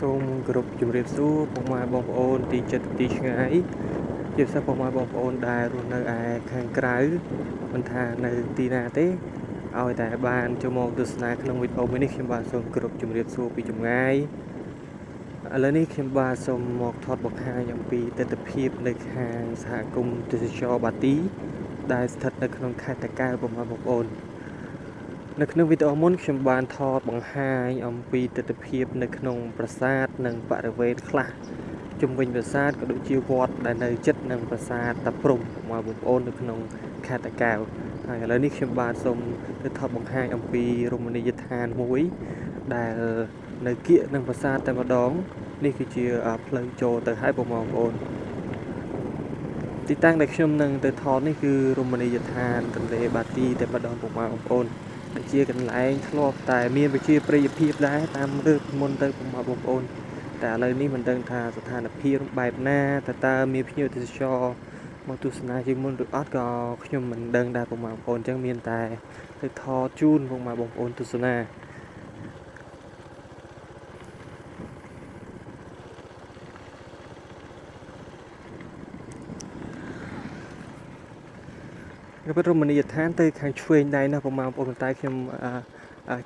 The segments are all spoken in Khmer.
សូមគោរពជម្រាបសួរពុកម៉ែបងប្អូនទីជិតទីឆ្ងាយជាពិសេសពុកម៉ែបងប្អូនដែលរស់នៅឯខាងក្រៅមិនថានៅទីណាទេឲ្យតែបានចូលមកទស្សនាក្នុងវីដេអូមួយនេះខ្ញុំបាទសូមគោរពជម្រាបសួរពីចម្ងាយឥឡូវនេះខ្ញុំបាទសូមមកថតបង្ហាញអំពីទស្សនវិជ្ជានៅខាងសហគមន៍ទេសចរបាទីដែលស្ថិតនៅក្នុងខេត្តតាកែវពុកម៉ែបងប្អូននៅក្នុងវីដេអូមុនខ្ញុំបានថតបង្ហាញអំពីទស្សនវិជ្ជានៅក្នុងប្រាសាទនិងបរិវេណខ្លះជុំវិញប្រាសាទក៏ដូចជាវត្តដែលនៅជិតនឹងប្រាសាទតាព្រំមកបងប្អូននៅក្នុងខេត្តតាកែវហើយឥឡូវនេះខ្ញុំបាទសូមទៅថតបង្ហាញអំពីរមណីយដ្ឋានមួយដែលនៅគៀកនឹងប្រាសាទតែម្ដងនេះគឺជាផ្លូវចូលទៅឲ្យបងប្អូនទីតាំងដែលខ្ញុំនឹងទៅថតនេះគឺរមណីយដ្ឋានទន្លេបាទីតែម្ដងបងប្អូនដែលជាកន្លែងធ្លាប់តែមានវិជាប្រិយភាពដែរតាមលើកមុនទៅបងប្អូនតែឥឡូវនេះមិនដឹងថាស្ថានភាពបែបណាតើមានភ្ញៀវទេសចរមកទស្សនាជាងមុនឬអត់ក៏ខ្ញុំមិនដឹងដែរបងប្អូនអញ្ចឹងមានតែទៅថតជូនបងប្អូនទស្សនាក៏ពិតរមណីយដ្ឋានទៅខាងឆ្វេងដែរណាបងប្អូនតែខ្ញុំ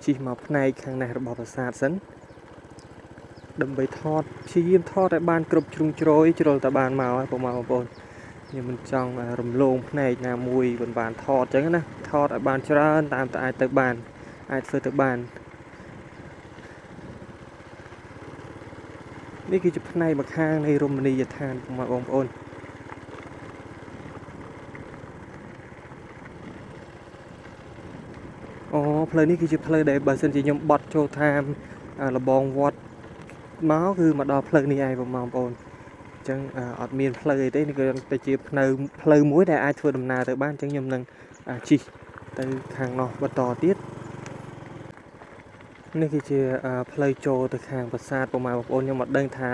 ជិះមកផ្នែកខាងនេះរបស់ប្រាសាទសិនដើម្បីថតព្យាយាមថតឲ្យបានគ្រប់ជ្រុងជ្រោយជ្រុលតែបានមកហើយបងប្អូនខ្ញុំមិនចង់រំលងផ្នែកណាមួយមិនបានថតអញ្ចឹងណាថតឲ្យបានច្រើនតាមតែអាចទៅបានអាចធ្វើទៅបាននេះគឺជាផ្នែកម្ខាងនៃរមណីយដ្ឋានបងប្អូនអូផ្លូវនេះគឺជាផ្លូវដែលបើសិនជាខ្ញុំបត់ចូលតាមលបងវត្តមកគឺមកដល់ផ្លូវនេះឯងបងប្អូនអញ្ចឹងអត់មានផ្លូវអីទេនេះគឺទៅជាផ្លូវមួយដែលអាចធ្វើដំណើរទៅបានអញ្ចឹងខ្ញុំនឹងជិះទៅខាងនោះបន្តទៀតនេះគឺជាផ្លូវចូលទៅខាងប្រាសាទបងប្អូនខ្ញុំអត់ដឹងថា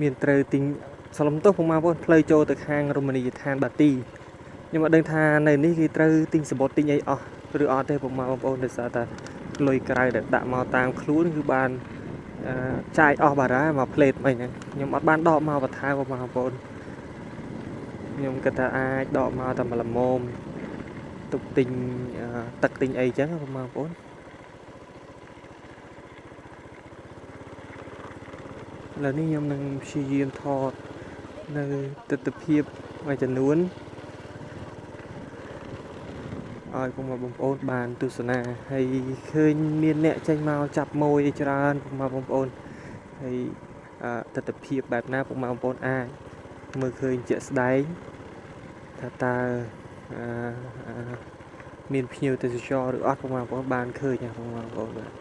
មានត្រូវទិញសឡុំទោសបងប្អូនផ្លូវចូលទៅខាងរមណីយដ្ឋានបាទីខ្ញុំអត់ដឹងថានៅនេះគេត្រូវទិញសម្បត្តិទិញអីអស់ឬអត់ទេបងប្អូនដោយសារតែលុយក្រៅដែលដាក់មកតាមខ្លួនគឺបានចាយអស់បារ៉ាមកផ្លេតអីហ្នឹងខ្ញុំអត់បានដកមកបន្ថែមបងប្អូនខ្ញុំគិតថាអាចដកមកតែមួយល្មមទុកទិញទឹកទិញអីចឹងបងប្អូនឥឡូវនេះខ្ញុំនឹងព្យាយាមថតនៅទស្សនវិជ្ជាមួយចំនួនឲ្យបងប្អូនបានទស្សនាហើយឃើញមានអ្នកចេញមកចាប់ម៉ួយច្រើនបងប្អូនហើយទស្សនវិជ្ជាបែបណាបងប្អូនអាចមើលឃើញជាក់ស្ដែងថាតើមានភ្ញៀវទេសចរឬអត់បងប្អូនបានឃើញបងប្អូនបាទ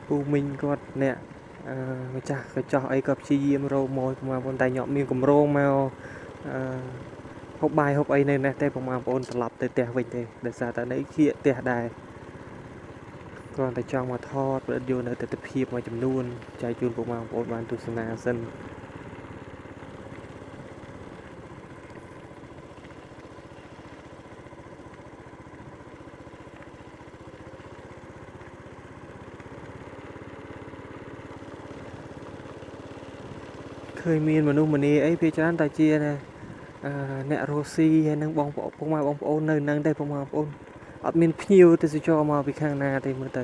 ពូមីងគាត់អ្នកម្ចាស់កញ្ចោះអីក៏ព្យាយាមរកមកបងប្អូនតែខ្ញុំមានកម្រងមកហូបបាយហូបអីនៅនេះទេបងប្អូនត្រឡប់ទៅផ្ទះវិញទេដោយសារតែនៅគៀកផ្ទះដែរគ្រាន់តែចង់មកថតប្រឌិតយកនៅទស្សនវិជ្ជាមួយចំនួនចែកជូនបងប្អូនបានទស្សនាសិនឃើញមានមនុស្សម្នាអីភាគច្រើនតែជាអ្នករស់ស៊ីហើយនឹងបងប្អូននៅនឹងទេបងប្អូនអត់មានភ្ញៀវទេសចរមកពីខាងណាទេមើលទៅ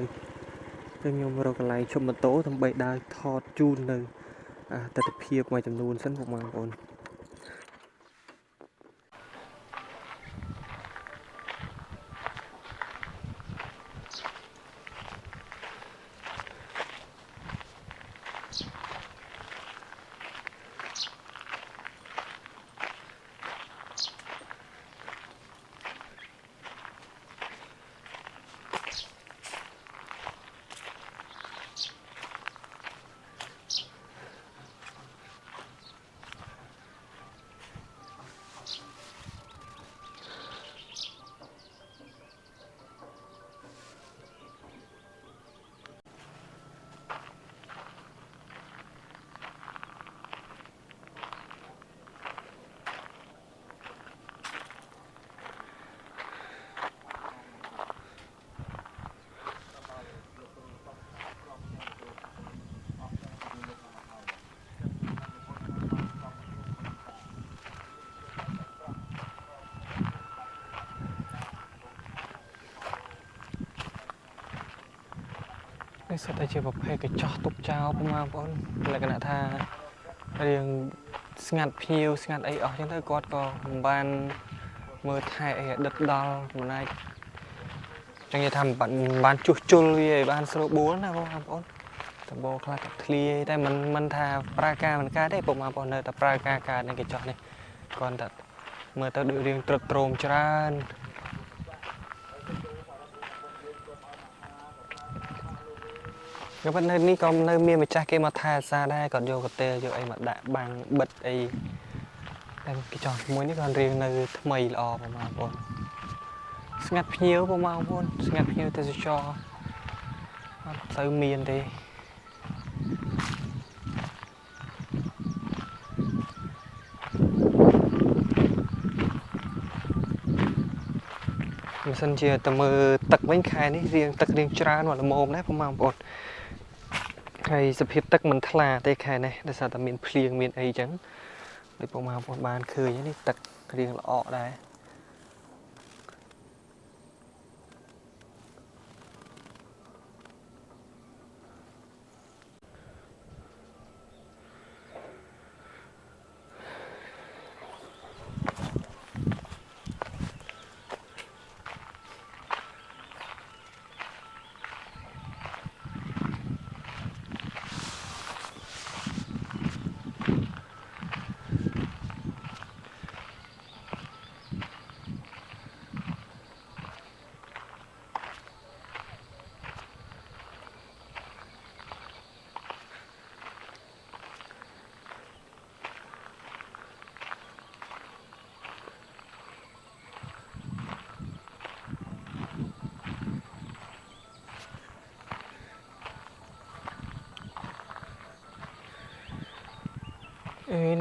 ខ្ញុំរកកន្លែងឈប់ម៉ូតូដើម្បីដើរថតជូននៅទស្សនវិជ្ជាមួយចំនួនសិនបងប្អូន នេះសិតតែជាប្រភេទកញ្ចក់ទុកចោលបងប្អូនលក្ខណៈថារៀងស្ងាត់ភៀវស្ងាត់អីអស់ចឹងទៅគាត់ក៏មិនបានមើលថែអីដិតដល់មិនអាចចឹងនិយាយថាមិនបានជួសជុលវាឲ្យបានស្រួលបួលណាបងប្អូនដំបូលខ្លះក៏ធ្លាយតែមិនថាប្រើការមិនកើតទេបងប្អូននៅតែប្រើការកើតនឹងកញ្ចក់នេះគាត់តែមើលទៅដូចរៀងត្រុតត្រោមច្រើនក៏ប៉ុន្តែនេះក៏នៅមានម្ចាស់គេមកថែអាសាដែរគាត់យកកន្ទេលយកអីមកដាក់បាំងបិទអីតែកញ្ចក់មួយនេះគាត់រៀងនៅថ្មីល្អបងប្អូនស្ងាត់ភ្ញៀវបងប្អូនស្ងាត់ភ្ញៀវទេសចរអត់ទៅមានទេមិនសិនជាតែមើលទឹកវិញខែនេះរៀងទឹករៀងច្រើនមកល្មមដែរបងប្អូនហើយសភាពទឹកមិនថ្លាទេខែនេះដោយសារតែមានភ្លៀងមានអីចឹងដូចបងប្អូនបានឃើញនេះទឹករៀងល្អដែរ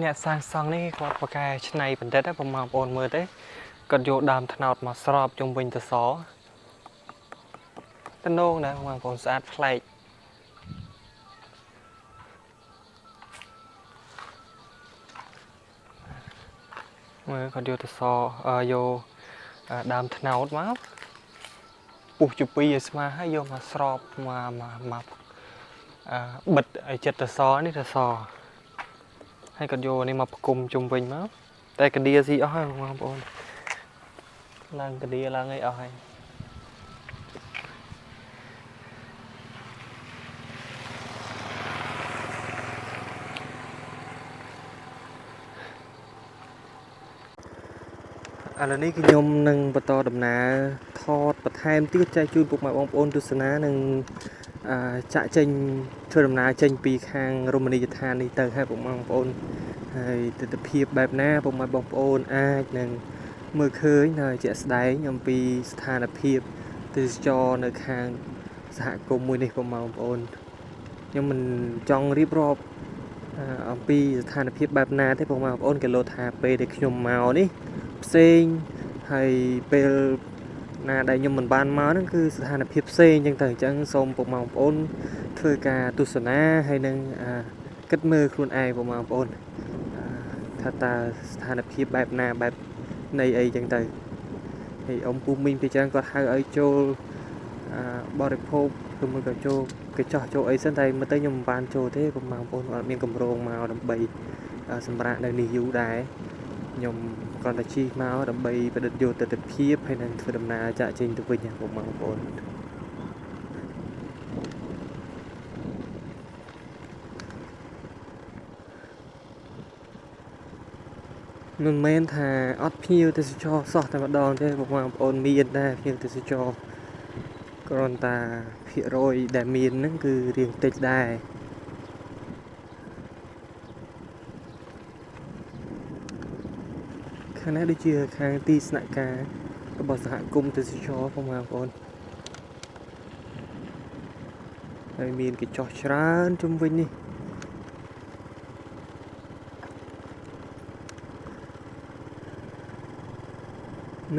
អ្នកសាងសង់នេះគាត់ប្រកែឆ្នៃបណ្ឌិតណាបងប្អូនមើលទេគាត់យកដើមត្នោតមកស្រោបជុំវិញទៅសតំណងណាបងប្អូនស្អាតប្លែកមើលគាត់យកទៅសយកដើមត្នោតមកពុះជពីឲ្យស្មើហើយយកមកស្រោបមកបិទឲ្យចិត្តទៅសនេះទៅសហើយគាត់យកនេះមកផ្គុំជុំវិញមកតែកាឌៀស៊ីអស់ហើយបងប្អូនឡើងកាឌៀឡើងអីអស់ហើយឥឡូវនេះគឺខ្ញុំនឹងបន្តដំណើរថតបន្ថែមទៀតចែកជូនពុកម៉ែបងប្អូនទស្សនានឹងចាក់ចេញធ្វើដំណើរចេញពីខាងរមណីយដ្ឋាននេះទៅហើយពុកម៉ែបងប្អូនហើយទស្សនវិជ្ជាបែបណាពុកម៉ែបងប្អូនអាចនឹងមើលឃើញហើយជាក់ស្ដែងអំពីស្ថានភាពទេសចរនៅខាងសហគមន៍មួយនេះពុកម៉ែបងប្អូនខ្ញុំមិនចង់រៀបរាប់អំពីស្ថានភាពបែបណាទេពុកម៉ែបងប្អូនគេលោថាពេលដែលខ្ញុំមកនេះផ្សេងហើយពេលណាដែលខ្ញុំមិនបានមកហ្នឹងគឺស្ថានភាពផ្សេងអញ្ចឹងទៅអញ្ចឹងសូមពុកម៉ែបងប្អូនធ្វើការទស្សនាហើយនឹងគិតមើលខ្លួនឯងពុកម៉ែបងប្អូនថាតើស្ថានភាពបែបណាបែបនៃអីអញ្ចឹងទៅហើយអ៊ំពូមីងពីច្រើនគាត់ហៅឲ្យចូលបរិភោគគឺមួយក៏ចូលកញ្ចោះចូលអីសិនតែមើលទៅខ្ញុំមិនបានចូលទេពុកម៉ែបងប្អូនអត់មានកម្រងមកដើម្បីសម្រាប់នៅនេះយូរដែរខ្ញុំគ្រាន់តែជិះមកដើម្បីប្រឌិតយកទស្សនវិជ្ជាហើយនឹងធ្វើដំណើរចាក់ចេញទៅវិញបងប្អូនមិនមែនថាអត់ភ្ញៀវទេសចរសោះតែម្ដងទេបងប្អូនមានដែរភ្ញៀវទេសចរគ្រាន់តែភាគរយដែលមានហ្នឹងគឺរៀងតិចដែរខាងនេះដូចជាខាងទីស្នាក់ការរបស់សហគមន៍ទេសចរបងប្អូនហើយមានកញ្ចោះច្រើនជុំវិញនេះ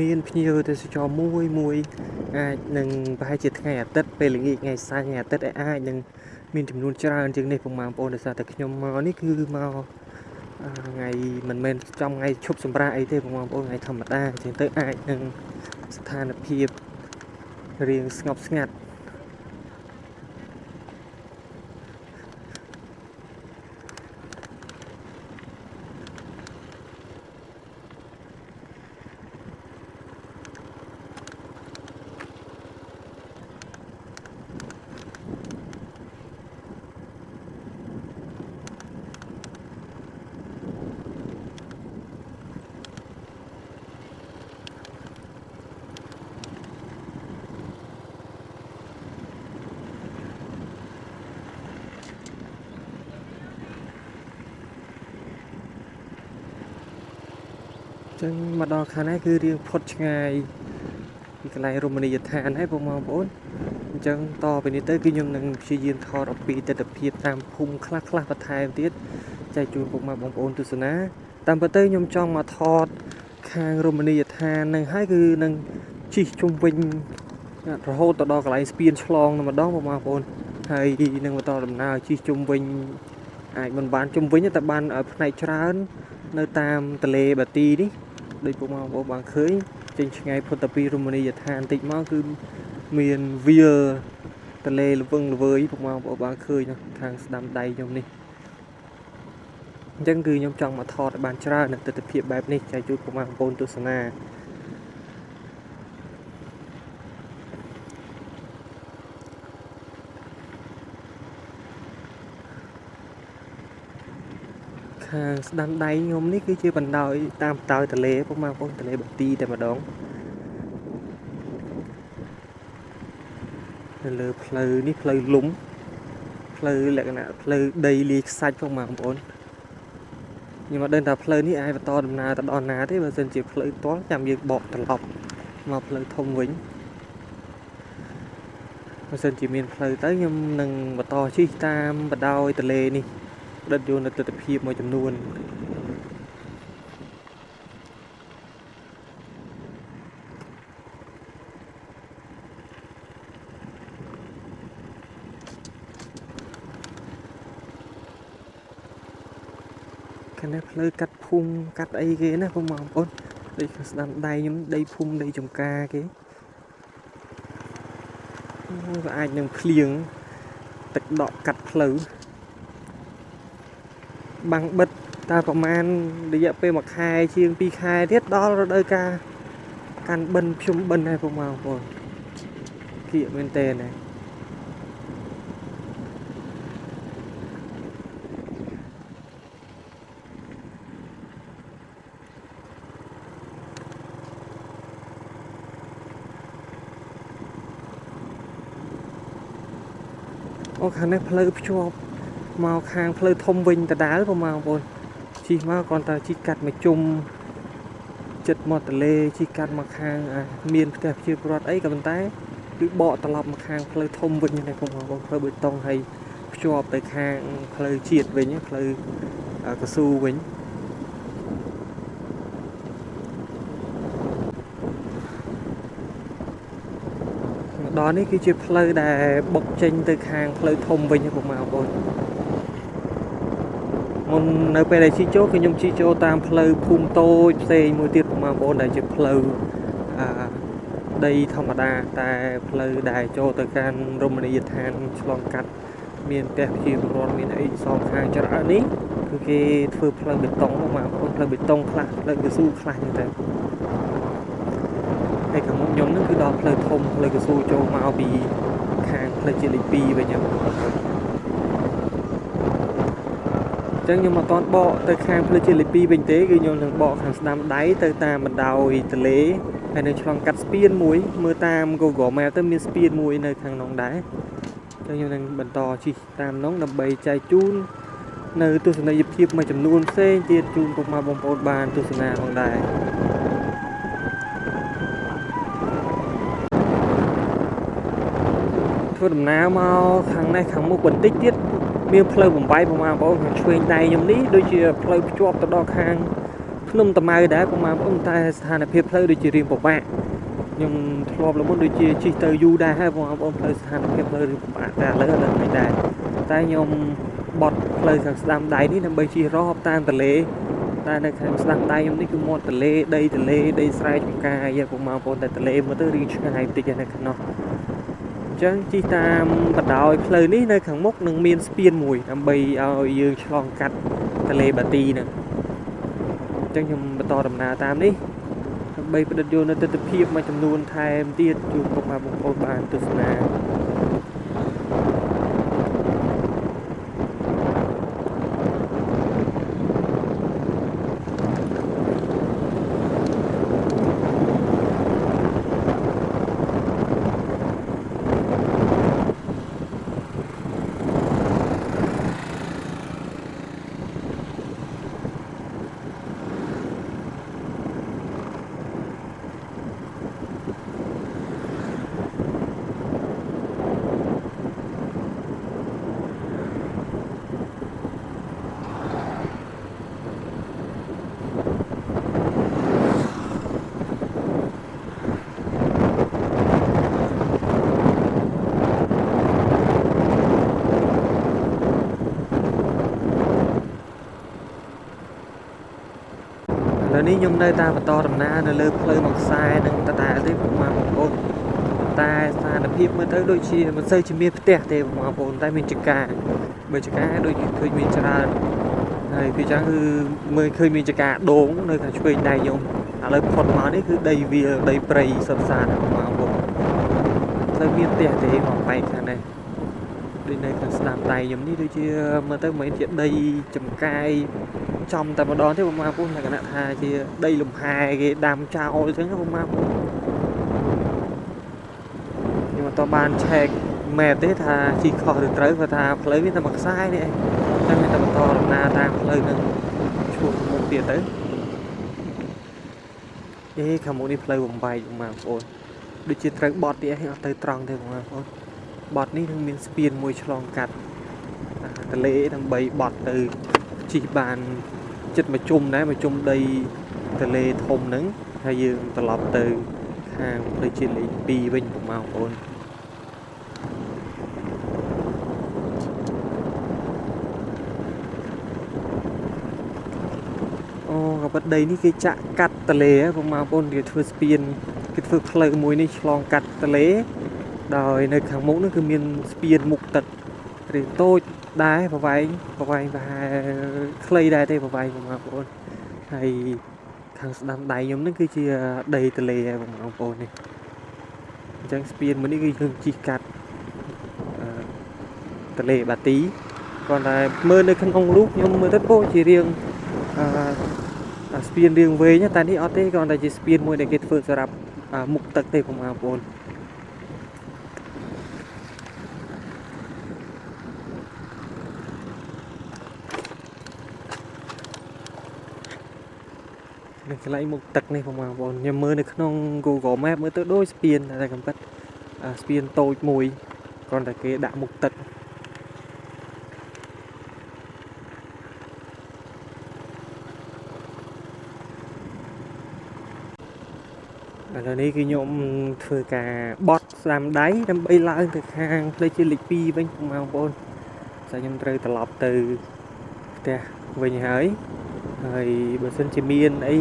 មានភ្ញៀវទេសចរមួយអាចនឹងប្រហែលជាថ្ងៃអាទិត្យពេលល្ងាចថ្ងៃសៅរ៍ថ្ងៃអាទិត្យអាចនឹងមានចំនួនច្រើនជាងនេះបងប្អូនដោយសារតែខ្ញុំមកនេះគឺមកថ្ងៃមិនមែនចំថ្ងៃឈប់សម្រាកអីទេបងប្អូនថ្ងៃធម្មតាអញ្ចឹងទៅអាចនឹងស្ថានភាពរៀងស្ងប់ស្ងាត់ ចឹងមកដល់ខាងនេះគឺរៀងផុតឆ្ងាយពីកន្លែងរមណីយដ្ឋានហើយបងប្អូនអញ្ចឹងតទៅនេះទៅគឺខ្ញុំនឹងព្យាយាមថតអំពីទស្សនវិជ្ជាតាមភូមិខ្លះបន្ថែមទៀតចែកជូនពុកម៉ែបងប្អូនទស្សនាតាមពិតទៅខ្ញុំចង់មកថតខាងរមណីយដ្ឋាននឹងហើយគឺនឹងជិះជុំវិញរហូតទៅដល់កន្លែងស្ពានឆ្លងតែម្ដងបងប្អូនហើយនឹងបន្តដំណើរជិះជុំវិញអាចមិនបានជុំវិញតែបានឲ្យផ្នែកច្រើននៅតាមទន្លេបាទីនេះដូចពុកម៉ែបងប្អូនបានឃើញចេញឆ្ងាយផុតទៅពីរមណីយដ្ឋានបន្តិចមកគឺមានវាលទន្លេល្វឹងល្វើយពុកម៉ែបងប្អូនបានឃើញខាងស្ដាំដៃខ្ញុំនេះអញ្ចឹងគឺខ្ញុំចង់មកថតឲ្យបានច្រើននៅទស្សនវិជ្ជាបែបនេះចែកជូនពុកម៉ែបងប្អូនទស្សនាខាងស្ដាំដៃខ្ញុំនេះគឺជាបណ្ដោយតាមបណ្ដោយទន្លេពុកម៉ែបងប្អូនទន្លេបាទីតែម្ដងនៅលើផ្លូវនេះផ្លូវលំផ្លូវលក្ខណៈផ្លូវដីលាយខ្សាច់ពុកម៉ែបងប្អូនខ្ញុំមិនដឹងថាផ្លូវនេះអាចបន្តដំណើរទៅដល់ណាទេបើមិនជាផ្លូវទាល់ចាំយើងបកត្រឡប់មកផ្លូវធំវិញបើមិនជាមានផ្លូវទៅខ្ញុំនឹងបន្តជិះតាមបណ្ដោយទន្លេនេះផ្ដិតយកនៅទស្សនវិជ្ជាមួយចំនួនខាងនេះផ្លូវកាត់ភូមិកាត់អីគេណាបងប្អូនដូចស្ដាំដៃខ្ញុំដីភូមិដីចំការគេក៏អាចនឹងភ្លៀងទឹកដក់កាត់ផ្លូវបាំងបិទតែប្រហែលរយៈពេល1ខែជាង2ខែទៀតដល់រដូវកាលកាន់បិណ្ឌភ្ជុំបិណ្ឌហើយបងប្អូនគៀកមែនតើណាអូខាងនេះផ្លូវភ្ជាប់មកខាងផ្លូវធំវិញដដែលបងប្អូនជិះមកគ្រាន់តែជិះកាត់មកជុំចិត្តមាត់ទន្លេជិះកាត់មកខាងមានផ្ទះជាប្រវត្តិអីក៏ប៉ុន្តែគឺបកត្រឡប់មកខាងផ្លូវធំវិញណាបងប្អូនផ្លូវបេតុងហើយភ្ជាប់ទៅខាងផ្លូវជាតិវិញផ្លូវកស៊ូវិញដល់នេះគឺជាផ្លូវដែលបុកចេញទៅខាងផ្លូវធំវិញបងប្អូនមុននៅពេលដែលជិះចូលគឺខ្ញុំជិះចូលតាមផ្លូវភូមិតូចផ្សេងមួយទៀតបងប្អូនដែលជាផ្លូវដីធម្មតាតែផ្លូវដែលចូលទៅកាន់រមណីយដ្ឋានឆ្លងកាត់មានផ្ទះជាពលរដ្ឋមានអីសងខាងច្រើននេះគឺគេធ្វើផ្លូវបេតុងបងប្អូនផ្លូវបេតុងខ្លះផ្លូវកស៊ូខ្លះហ្នឹងទៅហើយខាងមុខខ្ញុំហ្នឹងគឺដល់ផ្លូវធំផ្លូវកស៊ូចូលមកពីខាងផ្លូវជាតិលេខ2វិញហ្នឹងចឹងខ្ញុំមិនតាន់បកទៅខាងផ្លូវជាតិលេខ2វិញទេគឺខ្ញុំនឹងបកខាងស្ដាំដៃទៅតាមបណ្ដោយទន្លេហើយនឹងឆ្លងកាត់ស្ពានមួយមើលតាម Google Map ទៅមានស្ពានមួយនៅខាងនោះដែរចឹងខ្ញុំនឹងបន្តជិះតាមនោះដើម្បីចែកជូននៅទស្សនីយភាពមួយចំនួនផ្សេងទៀតជូនពុកម៉ែបងប្អូនបានទស្សនាផងដែរធ្វើដំណើរមកខាងនេះខាងមុខបន្តិចទៀតមានផ្លូវបំបីបងប្អូនខាងឆ្វេងដៃខ្ញុំនេះដូចជាផ្លូវភ្ជាប់ទៅដល់ខាងភ្នំតាម៉ៅដែរបងប្អូនតែស្ថានភាពផ្លូវដូចជារៀងពិបាកខ្ញុំធ្លាប់ល្មុនដូចជាជិះទៅយូរដែរហើយបងប្អូនផ្លូវស្ថានភាពផ្លូវរៀងពិបាកតែឥឡូវមិនដែរតែខ្ញុំបត់ផ្លូវខាងស្ដាំដៃនេះដើម្បីជិះរហូតតាមទន្លេតែនៅខាងស្ដាំដៃខ្ញុំនេះគឺមាត់ទន្លេដីស្រែចម្ការអីបងប្អូនតែទន្លេមើលទៅរៀងឆ្ងាយបន្តិចនៅខាងនោះចឹងជិះតាមបណ្ដោយផ្លូវនេះនៅខាងមុខនឹងមានស្ពានមួយដើម្បីឲ្យយើងឆ្លងកាត់ទន្លេបាទីហ្នឹងចឹងខ្ញុំបន្តដំណើរតាមនេះដើម្បីផ្ដិតយកនៅទស្សនវិជ្ជាមួយចំនួនថែមទៀតជូនពុកម៉ែបងប្អូនបានទស្សនា នេះខ្ញុំនៅតាមបន្តដំណើរនៅលើផ្លូវមកខ្សែនឹងតតែទេបងប្អូនតែស្ថានភាពមើលទៅដូចជាមិនសូវជាមានផ្ទះទេបងប្អូនតែមានចកាបើចកាដូចឃើញមានច្រើនហើយពីចឹងគឺមើលឃើញមានចកាដងនៅខាងឆ្វេងដៃខ្ញុំឥឡូវផុតមកនេះគឺដីវាដីព្រៃសុទ្ធសាធបងប្អូនទៅមានផ្ទះទេមកបែកខាងនេះដូចនៅខាងស្ដាំដៃខ្ញុំនេះដូចជាមើលទៅមិនជាដីចំកាយចំតែម្ដងទេបងប្អូនលក្ខណៈថាជាដីលំហែគេដាំចោលអញ្ចឹងបងប្អូនខ្ញុំអត់បានឆែកមែនទេថាជីខុសឬត្រូវគាត់ថាផ្លូវមានតែមួយខ្សែនេះឯងតែមានតែបន្តដំណើរតាមផ្លូវនឹងឈួតមុខទៀតទៅខាងមុខនេះផ្លូវបំបែកបងប្អូនដូចជាត្រូវបត់ទៀតឯងអត់ទៅត្រង់ទេបងប្អូនបត់នេះនឹងមានស្ពានមួយឆ្លងកាត់ទន្លេដើម្បីបត់ទៅជីបានចិត្តមកជុំដែរមកជុំដីទន្លេធំហ្នឹងហើយយើងត្រឡប់ទៅខាងផ្លូវជាតិលេខ2វិញបងប្អូនក៏ប៉ុន្តែដីនេះគេចាក់កាត់ទន្លេបងប្អូនគេធ្វើស្ពានគេធ្វើផ្លូវមួយនេះឆ្លងកាត់ទន្លេដោយនៅខាងមុខនោះគឺមានស្ពានមុខទឹកឬតូចដែរប្រវែងប្រហែលខ្លីដែរទេប្រវែងបងប្អូនហើយខាងស្ដាំដៃខ្ញុំនេះគឺជាដីទន្លេហើយបងប្អូននេះអញ្ចឹងស្ពានមួយនេះគឺយើងជិះកាត់ទន្លេបាទីគ្រាន់តែមើលនៅក្នុងរូបខ្ញុំមើលទៅអូជារៀងស្ពានរៀងវែងតែនេះអត់ទេគ្រាន់តែជាស្ពានមួយដែលគេធ្វើសម្រាប់មុខទឹកទេបងប្អូននៅកន្លែងមុខទឹកនេះបងប្អូនខ្ញុំមើលនៅក្នុង Google Map មើលទៅដូចស្ពានតែកំពិតស្ពានតូចមួយគ្រាន់តែគេដាក់មុខទឹកឥឡូវនេះគឺខ្ញុំធ្វើការបត់ស្ដាំដៃដើម្បីឡើងទៅខាងផ្លូវជាតិលេខ2វិញបងប្អូនតែខ្ញុំត្រូវត្រឡប់ទៅផ្ទះវិញហើយបើសិនជាមានអី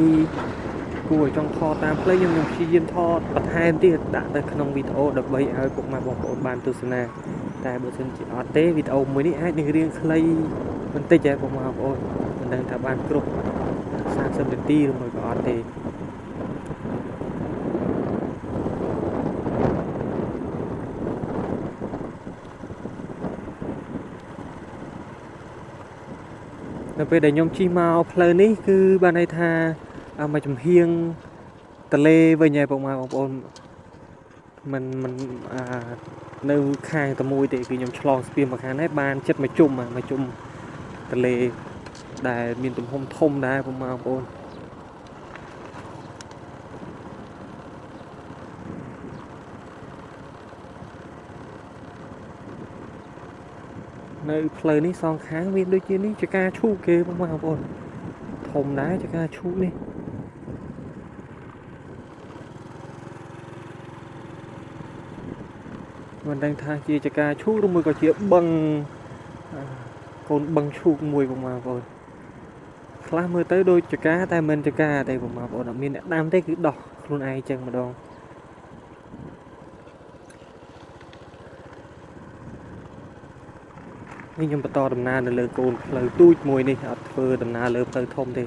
គួរឲ្យចង់ថតតាមផ្លូវខ្ញុំព្យាយាមថតបន្ថែមទៀតដាក់ទៅក្នុងវីដេអូដើម្បីឲ្យពុកម៉ែបងប្អូនបានទស្សនាតែបើសិនជាអត់ទេវីដេអូមួយនេះអាចនឹងរៀងខ្លីបន្តិចហើយពុកម៉ែបងប្អូនមិនដឹងថាបានគ្រប់30នាទីឬមួយក៏អត់ទេនៅពេលដែលខ្ញុំជិះមកផ្លូវនេះគឺបានន័យថាមកចំហៀងទន្លេវិញហើយបងប្អូនមិននៅខាងតែមួយទេគឺខ្ញុំឆ្លងស្ពានមកខាងនេះបានចិត្តមកជុំទន្លេដែលមានទំហំធំដែរបងប្អូននៅផ្លូវនេះសងខាងមានដូចជានេះចកាឈូកគេបងប្អូនធំដែរចកាឈូកនេះមិនដឹងថាជាចកាឈូកឬមួយក៏ជាបឹងកូនបឹងឈូកមួយបងប្អូនខ្លះមើលទៅដូចចកាតែមិនចកាទេបងប្អូនអត់មានអ្នកដាំទេគឺដោះខ្លួនឯងចឹងម្ដងនេះខ្ញុំបន្តដំណើរនៅលើកូនផ្លូវទូចមួយនេះអត់ធ្វើដំណើរលើផ្លូវធំទេ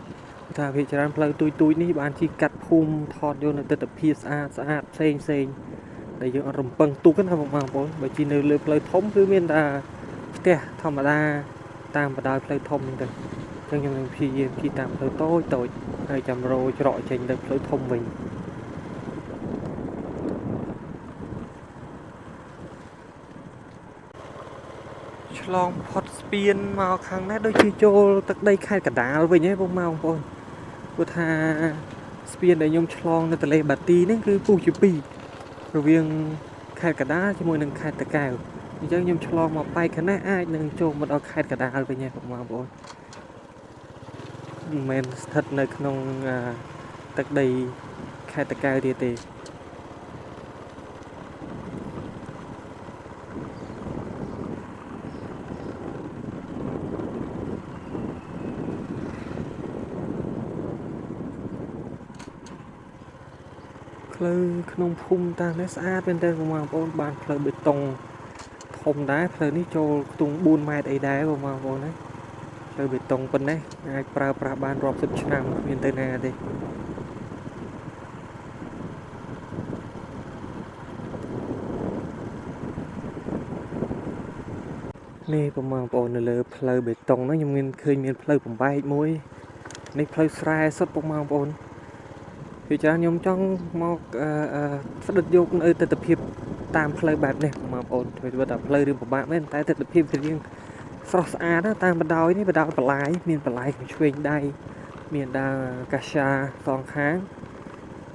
ថាភាគច្រើនផ្លូវទូចនេះបានជិះកាត់ភូមិថតយកនៅទិដ្ឋភាពស្អាតផ្សេងដែលយើងអត់រំពឹងទុកណាបងប្អូនបើជិះនៅលើផ្លូវធំគឺមានតែផ្ទះធម្មតាតាមបណ្ដោយផ្លូវធំហ្នឹងទៅអញ្ចឹងខ្ញុំនឹងព្យាយាមជិះតាមផ្លូវតូចហើយចាំរោច្រកចេញទៅផ្លូវធំវិញឆ្លងផុតស្ពានមកខាងនេះដូចជាចូលទឹកដីខេត្តកណ្ដាលវិញហ៎បងប្អូនព្រោះថាស្ពានដែលខ្ញុំឆ្លងនៅទន្លេបាទីនេះគឺពុះជា2រវាងខេត្តកណ្ដាលជាមួយនឹងខេត្តតាកែវអញ្ចឹងខ្ញុំឆ្លងមកបែកខាងនេះអាចនឹងចូលមកដល់ខេត្តកណ្ដាលវិញហ៎បងប្អូនមិនមែនស្ថិតនៅក្នុងទឹកដីខេត្តតាកែវទៀតទេ ផ្លូវក្នុងភូមិតាមនេះស្អាតមែនទែនបងប្អូនបានផ្លូវបេតុងធំដែរផ្លូវនេះចូលខ្ទង់4 ម៉ែត្រអីដែរបងប្អូនណាផ្លូវបេតុងប៉ុណ្ណេះអាចប្រើប្រាស់បានរាប់សិបឆ្នាំគ្មានទៅណាទេនេះបងប្អូននៅលើផ្លូវបេតុងហ្នឹងខ្ញុំឃើញមានផ្លូវបំបែកមួយនេះផ្លូវស្រែសុទ្ធបងប្អូនពីច្រើនខ្ញុំចង់មកស្ដិតយកនៅទស្សនវិជ្ជាតាមផ្លូវបែបនេះបងប្អូនធ្វើតែផ្លូវរឿងពិបាកមែនតែទស្សនវិជ្ជារៀងស្រស់ស្អាតតាមបណ្ដោយនេះបណ្ដោយបន្លាយមានបន្លាយឆ្វេងដៃមានដើរកាសាសងខាង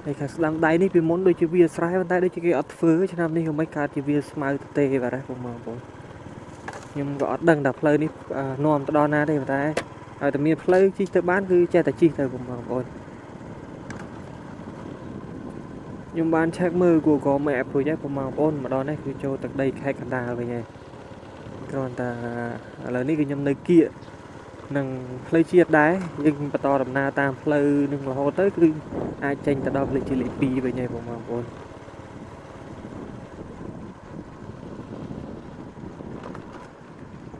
ហើយខាងស្ដាំដៃនេះពីមុនដូចជាវាស្រែប៉ុន្តែដូចជាគេអត់ធ្វើឆ្នាំនេះក៏មិនកើតជាវាស្មៅទៅទេបាទបងប្អូនខ្ញុំក៏អត់ដឹងថាផ្លូវនេះនាំទៅដល់ណាទេប៉ុន្តែឲ្យតែមានផ្លូវជិះទៅបានគឺចេះតែជិះទៅបងប្អូនខ្ញុំបានឆែកមើល Google Map ព្រោះយ៉ាងបងប្អូនម្ដងនេះគឺចូលទឹកដីខេត្តកណ្ដាលវិញហើយគ្រាន់តែឥឡូវនេះគឺខ្ញុំនៅគៀកនឹងផ្លូវជាតិដែរយើងបន្តដំណើរតាមផ្លូវនឹងរហូតទៅគឺអាចចេញទៅដល់ផ្លូវជាតិលេខ2វិញហើយបងប្អូន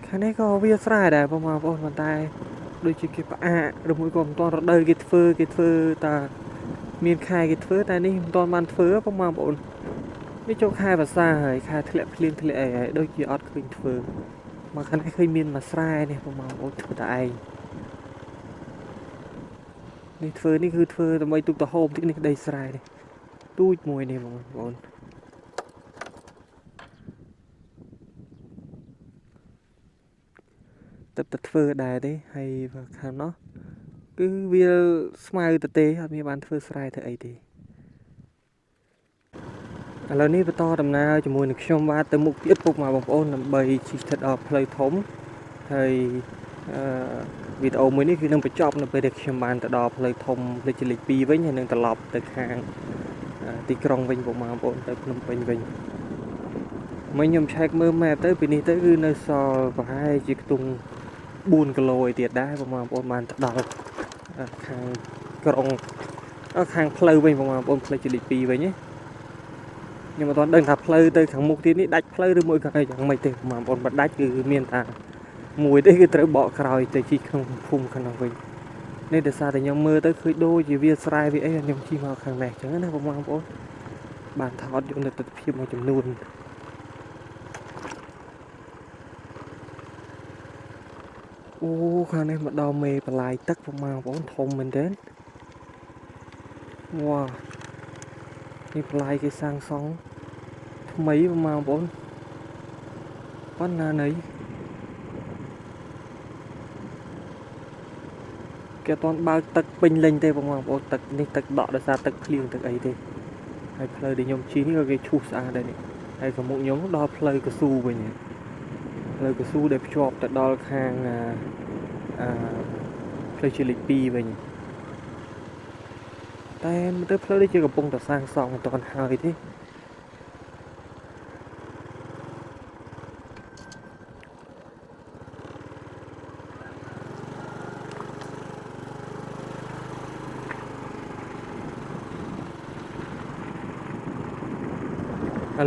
ខាងនេះក៏វាស្រែដែរបងប្អូនប៉ុន្តែដូចជាគេផ្អាកឬមួយក៏មិនទាន់រដូវគេធ្វើតាមានខែគេធ្វើតែនេះមិនទាន់បានធ្វើបងប្អូននេះចូលខែភាសាហើយខែធ្លាក់ភ្លៀងធ្លាក់អីហើយដូចជាអត់ឃើញធ្វើមកខាងនេះឃើញមានមួយស្រែនេះបងប្អូនធ្វើតែឯងនេះធ្វើនេះគឺធ្វើដើម្បីទុកទៅហូបនេះក្តីស្រែនេះទូចមួយនេះបងប្អូនតែធ្វើដែរទេហើយខាងនោះគឺវាស្មៅទៅទេអត់មានបានធ្វើស្រែធ្វើអីទេឥឡូវនេះបន្តដំណើរជាមួយនឹងខ្ញុំបាទទៅមុខទៀតពុកម៉ែបងប្អូនដើម្បីជិះស្ថិតដល់ផ្លូវធំហើយវីដេអូមួយនេះគឺនឹងបញ្ចប់នៅពេលដែលខ្ញុំបានទៅដល់ផ្លូវធំលេខ2វិញហើយនឹងត្រឡប់ទៅខាងទីក្រុងវិញពុកម៉ែបងប្អូនទៅភ្នំពេញវិញមិញខ្ញុំឆែកមើល map ទៅពីនេះទៅគឺនៅសល់ប្រហែលជាខ្ទង់4 គីឡូឯទៀតដែរបងប្អូនបានទៅដល់ខាងក្រុងខាងផ្លូវវិញបងប្អូនផ្លូវលេខ2វិញណាខ្ញុំមិនទាន់ដឹងថាផ្លូវទៅខាងមុខទៀតនេះដាច់ផ្លូវឬមួយក៏យ៉ាងម៉េចទេបងប្អូនបើដាច់គឺមានថាមួយទេគឺត្រូវបកក្រោយទៅជិះក្នុងភូមិខាងនោះវិញនេះដោយសារតែខ្ញុំមើលទៅឃើញដូចជាវាស្រែវាអីខ្ញុំជិះមកខាងនេះអញ្ចឹងណាបងប្អូនបានថតយកនៅទស្សនវិជ្ជាមួយចំនួនអូខាងនេះមកដល់មេបន្លាយទឹកបងប្អូនធំមែនទេវ៉ានេះបន្លាយគេសាងសង់ថ្មីបងប្អូនប៉ុណ្ណាណីគេអត់ទាន់បើកទឹកពេញលេញទេបងប្អូនទឹកនេះទឹកដក់ដោយសារទឹកភ្លៀងទឹកអីទេហើយផ្លូវដែលខ្ញុំជិះនេះក៏គេឈូសស្អាតដែរនេះហើយខាងមុខខ្ញុំដល់ផ្លូវកស៊ូវិញផ្លូវកស៊ូដែលភ្ជាប់ទៅដល់ខាងផ្លូវជាលេខ2វិញតែមើលទៅផ្លូវនេះជាកំពុងតែសាងសង់មិនទាន់ហើយទេឥ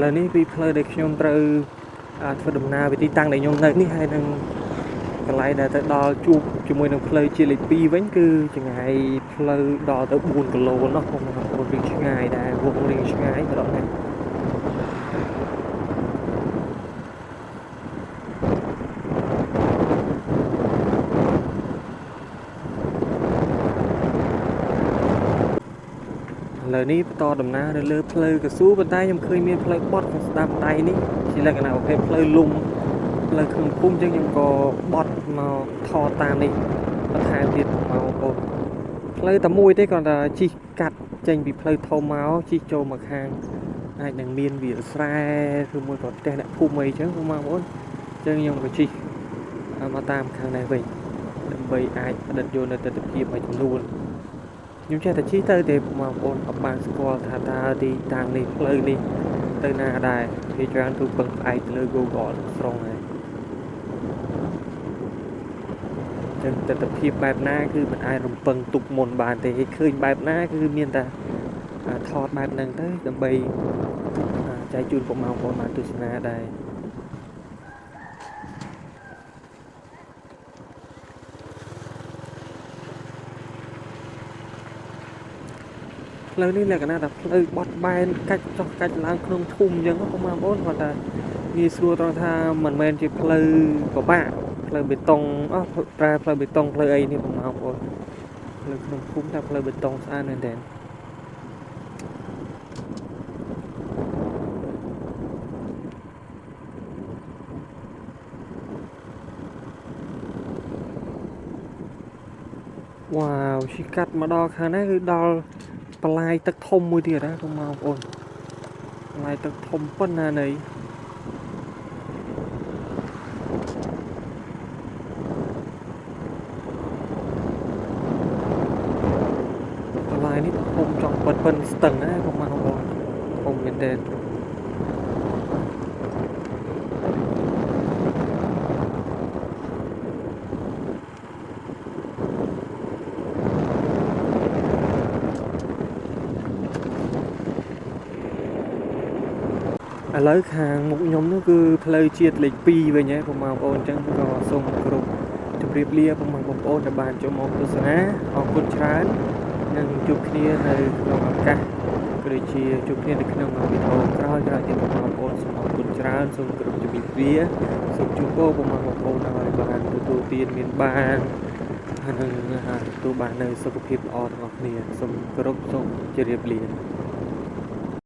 ឡូវនេះពីផ្លូវដែលខ្ញុំត្រូវធ្វើដំណើរពីទីតាំងដែលខ្ញុំនៅនេះហើយនឹងកន្លែងដែលទៅដល់ជួបជាមួយនឹងផ្លូវជាលេខ2វិញគឺចម្ងាយផ្លូវដល់ទៅ4 គីឡូនោះបងប្អូនវាឆ្ងាយដែរវងរៀងឆ្ងាយម្ដងនេះឥឡូវនេះបន្តដំណើរនៅលើផ្លូវកស៊ូប៉ុន្តែខ្ញុំឃើញមានផ្លូវបត់ខាងស្ដាំដៃនេះជាលក្ខណៈប្រភេទផ្លូវលំផ្លូវក្នុងភូមិអញ្ចឹងខ្ញុំក៏បត់មកថតតាមនេះបន្ថែមទៀតបងប្អូនផ្លូវតែមួយទេគ្រាន់តែជិះកាត់ចេញពីផ្លូវធំមកជិះចូលមកខាងអាចនឹងមានវាលស្រែឬមួយក៏ផ្ទះអ្នកភូមិអីអញ្ចឹងបងប្អូនអញ្ចឹងខ្ញុំក៏ជិះមកតាមខាងនេះវិញដើម្បីអាចផ្ដិតយកនៅទស្សនវិជ្ជាមួយចំនួនខ្ញុំចេះតែជិះទៅទេបងប្អូនអត់បានស្គាល់ថាតើទីតាំងនេះផ្លូវនេះទៅណាដែរគេច្រើនទូពឹងផ្អែកទៅលើ Google ស្រង់ហើយចឹងទស្សនវិជ្ជាបែបណាគឺមិនអាចរំពឹងទុកមុនបានទេឃើញបែបណាគឺមានតែ ថតបែបហ្នឹងទៅដើម្បីចែកជូនបងប្អូនបានទស្សនាដែរផ្លូវនេះលក្ខណៈថាផ្លូវបត់បែនកាច់ចុះកាច់ឡើងក្នុងភូមិអញ្ចឹងបងប្អូនគាត់ថាងាយស្រួលត្រង់ថាមិនមែនជាផ្លូវពិបាកផ្លូវបេតុងប្រើផ្លូវបេតុងផ្លូវអីនេះបងប្អូនផ្លូវក្នុងភូមិថាផ្លូវបេតុងស្អាតមែនតើវ៉ាវឈីកាត់មកដល់ខាងនេះគឺដល់បន្លាយទឹកធំមួយទៀតណាបងប្អូនបន្លាយទឹកធំប៉ុណ្ណានៃបន្លាយនេះធំចង់ប៉ុនស្ទឹងណាបងប្អូនធំមែនទេឥឡូវខាងមុខខ្ញុំនោះគឺផ្លូវជាតិលេខ2វិញហ៎បងប្អូនអញ្ចឹងក៏សូមគោរពជម្រាបលាបងប្អូនដែលបានចូលមកទស្សនាអរគុណច្រើននិងជួបគ្នានៅក្នុងឱកាសក៏ដូចជាជួបគ្នានៅក្នុងវីដេអូក្រោយទៀតបងប្អូនសូមអរគុណច្រើនសូមគោរពជម្រាបលាសូមជូនពរបងប្អូនឲ្យបានទទួលទានមានបានហើយនឹងទទួលបាននូវសុខភាពល្អទាំងអស់គ្នាសូមគោរពសូមជម្រាបលា